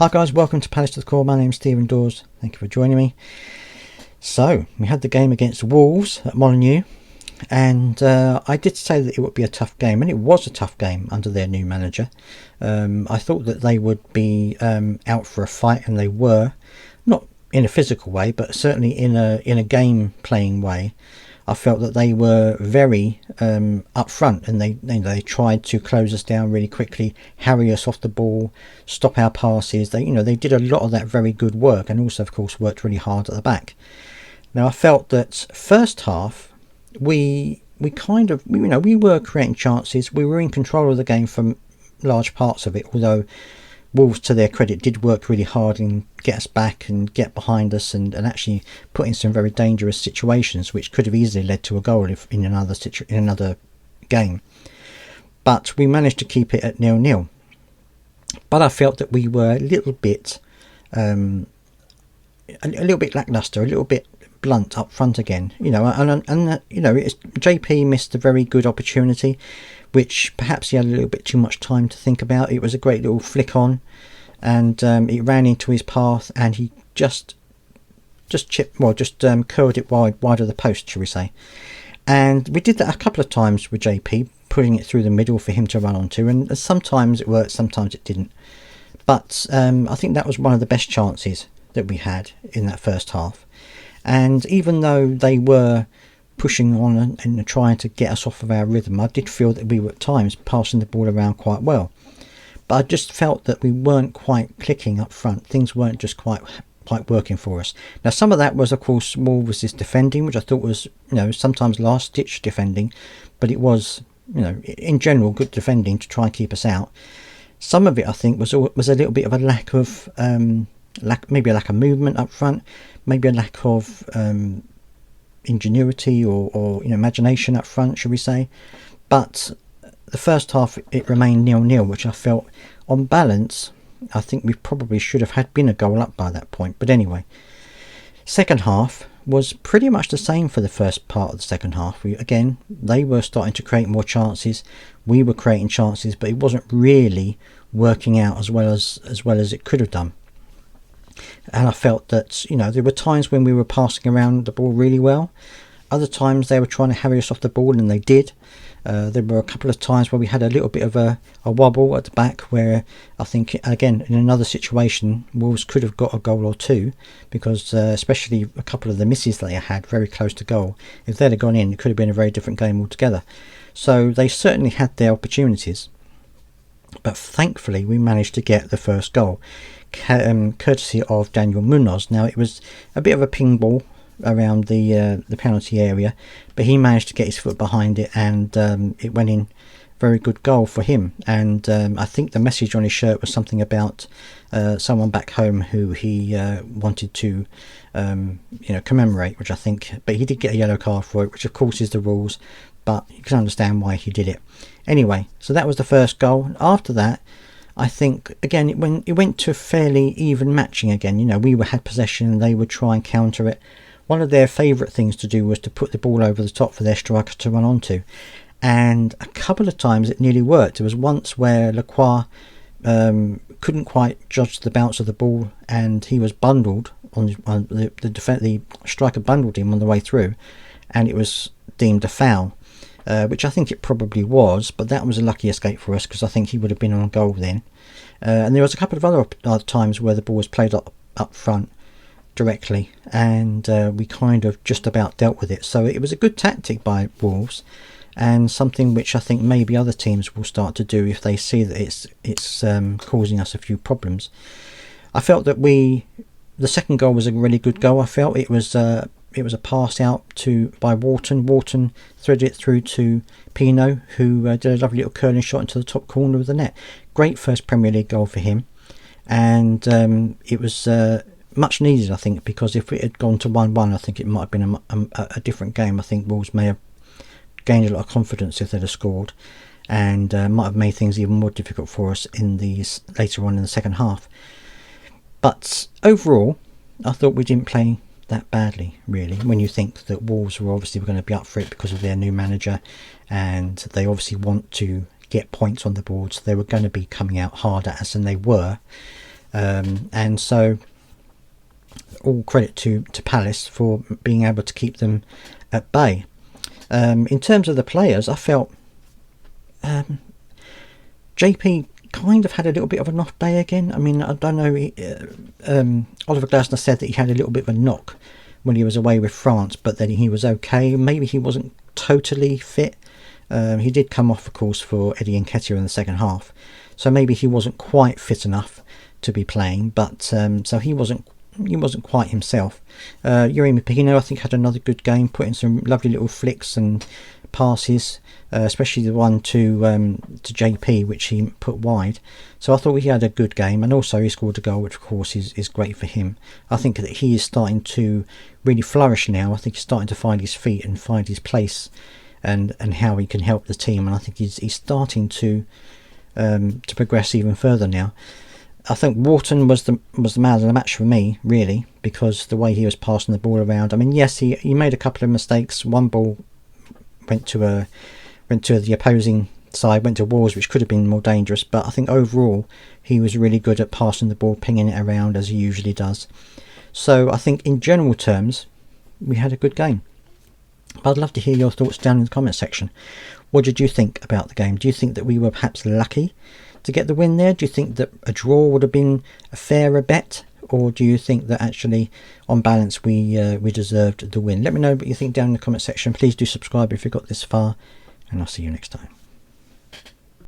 Hi guys, welcome to Palace to the Core. My name's Stephen Dawes. Thank you for joining me. So, we had the game against Wolves at Molineux, and I did say that it would be a tough game, and it was a tough game under their new manager. I thought that they would be out for a fight, and they were, not in a physical way, but certainly in a game playing way. I felt that they were very up front, and they tried to close us down really quickly, harry us off the ball, stop our passes. They did a lot of that very good work, and also of course worked really hard at the back. Now I felt that first half we were creating chances, we were in control of the game from large parts of it, although Wolves, to their credit, did work really hard and get us back and get behind us and actually put in some very dangerous situations, which could have easily led to a goal if in another game. But we managed to keep it at 0-0. But I felt that we were a little bit lackluster, a little bit blunt up front again. JP missed a very good opportunity, which perhaps he had a little bit too much time to think about. It was a great little flick on, and it ran into his path, and he just curled it wide of the post, shall we say. And we did that a couple of times with JP, putting it through the middle for him to run onto, and sometimes it worked, sometimes it didn't. But I think that was one of the best chances that we had in that first half. And even though they were pushing on and trying to get us off of our rhythm, I did feel that we were at times passing the ball around quite well. But I just felt that we weren't quite clicking up front. Things weren't just quite working for us. Now, some of that was, of course, Wolves' defending, which I thought was, sometimes last-ditch defending, but it was, in general, good defending to try and keep us out. Some of it, I think, was a little bit of a lack of movement up front, maybe a lack of ingenuity or imagination up front, should we say. But the first half it remained 0-0, which I felt, on balance, I think we probably should have been a goal up by that point. But anyway, second half was pretty much the same for the first part of the second half. They were starting to create more chances, we were creating chances, but it wasn't really working out as well as it could have done. And I felt that, there were times when we were passing around the ball really well. Other times they were trying to harry us off the ball, and they did. There were a couple of times where we had a little bit of a wobble at the back, where I think, again, in another situation, Wolves could have got a goal or two, because especially a couple of the misses they had very close to goal. If they'd have gone in, it could have been a very different game altogether. So they certainly had their opportunities. But thankfully, we managed to get the first goal, courtesy of Daniel Munoz. Now, it was a bit of a ping ball around the penalty area, but he managed to get his foot behind it, and it went in. Very good goal for him. And I think the message on his shirt was something about someone back home who he wanted to commemorate, which I think, but he did get a yellow card for it, which of course is the rules, but you can understand why he did it. Anyway, so that was the first goal. After that, I think, again, it went to fairly even matching again. We had possession and they would try and counter it. One of their favourite things to do was to put the ball over the top for their striker to run onto. And a couple of times it nearly worked. There was once where Lacroix couldn't quite judge the bounce of the ball, and he was bundled the striker bundled him on the way through, and it was deemed a foul, which I think it probably was, but that was a lucky escape for us, because I think he would have been on goal then. And there was a couple of other times where the ball was played up front directly, and we kind of just about dealt with it. So it was a good tactic by Wolves, and something which I think maybe other teams will start to do if they see that it's causing us a few problems. I felt that the second goal was a really good goal. I felt it was a pass out by Wharton. Wharton threaded it through to Pino, who did a lovely little curling shot into the top corner of the net. Great first Premier League goal for him, and it was much needed, I think, because if it had gone to 1-1, I think it might have been a different game. I think Wolves may have gained a lot of confidence if they'd have scored, and might have made things even more difficult for us later on in the second half. But overall, I thought we didn't play that badly, really, when you think that Wolves were obviously going to be up for it because of their new manager, and they obviously want to get points on the board, so they were going to be coming out hard at us, and they were. and so all credit to Palace for being able to keep them at bay. In terms of the players, I felt JP kind of had a little bit of an off day again. I mean, I don't know, Oliver Glasner said that he had a little bit of a knock when he was away with France, but then he was okay. Maybe he wasn't totally fit. He did come off, of course, for Eddie Nketiah in the second half, so maybe he wasn't quite fit enough to be playing, but so he wasn't quite himself. Yeremy Pino, I think, had another good game, put in some lovely little flicks and passes, especially the one to JP, which he put wide. So I thought he had a good game, and also he scored a goal, which of course is great for him. I think that he is starting to really flourish now. I think he's starting to find his feet and find his place, and how he can help the team. And I think he's starting to progress even further now. I think Wharton was the man of the match for me, really, because the way he was passing the ball around. I mean, yes, he made a couple of mistakes. One ball went to the opposing side, went to Wolves, which could have been more dangerous, but I think overall he was really good at passing the ball, pinging it around as he usually does. So I think in general terms we had a good game. But I'd love to hear your thoughts down in the comment section. What did you think about the game? Do you think that we were perhaps lucky to get the win there? Do you think that a draw would have been a fairer bet, or do you think that actually on balance we deserved the win? Let me know what you think down in the comment section. Please do subscribe if you got this far, and I'll see you next time.